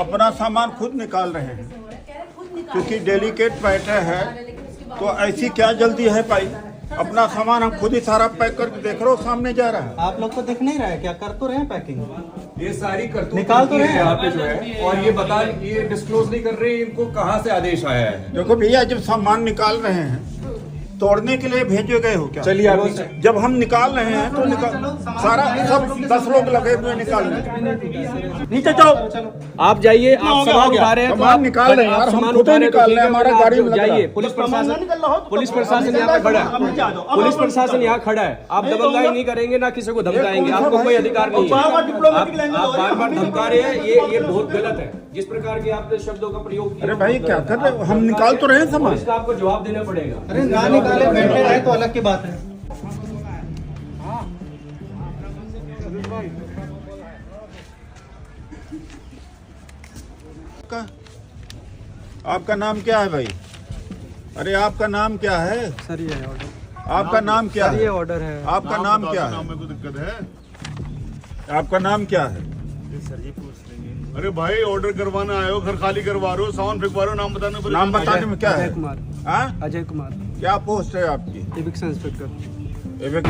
अपना सामान खुद निकाल रहे हैं, क्योंकि डेलिकेट मैटर है। तो ऐसी क्या जल्दी है भाई? अपना सामान हम खुद ही सारा पैक करके देख रहे हो, सामने जा रहा है। आप लोग को दिख नहीं रहा है क्या? कर तो रहे हैं पैकिंग, ये सारी करतूत निकाल तो रहे हैं यहाँ पे जो है, और ये डिस्क्लोज नहीं कर रहे हैं इनको कहाँ से आदेश आया है। देखो भैया, जब सामान निकाल रहे हैं तोड़ने के लिए भेजे गए हो क्या? चलिए आप जब हम निकाल रहे हैं तो सारा सब 10 लोग लगे हुए निकालने। नीचे जाओ, आप जाइए, आप सामान उठा रहे हैं, सामान निकाल रहे हैं यार, हम खुद ही निकाल रहे हैं, हमारा गाड़ी में जाइए। पुलिस प्रशासन यहाँ पे खड़ा है, पुलिस प्रशासन यहाँ खड़ा है। आप दबंगाई नहीं करेंगे, ना किसी को धमकाएंगे, आपको कोई अधिकार नहीं है। आप बार बार धमका रहे हैं, ये बहुत गलत है। जिस प्रकार के आपने शब्दों का प्रयोग किया। अरे भाई क्या कर रहे हो? हम निकाल तो रहे हैं सामान। इसका आपको जवाब देना पड़ेगा। अरे ना निकाले बैठे रहे तो अलग की बात है। आपका नाम क्या है भाई? अरे आपका नाम क्या है? सर ये ऑर्डर, आपका नाम क्या है? ये ऑर्डर है। आपका नाम क्या है? को दिक्कत है? आपका नाम क्या है? अरे भाई ऑर्डर करवाना आए हो, घर खाली करवा रहे हो, सामान फेंकवा रहे हो, नाम बताने पर नाम बताने में क्या है? अजय कुमार। हाँ? अजय कुमार, क्या पोस्ट है आपकी? Eviction inspector. एविक-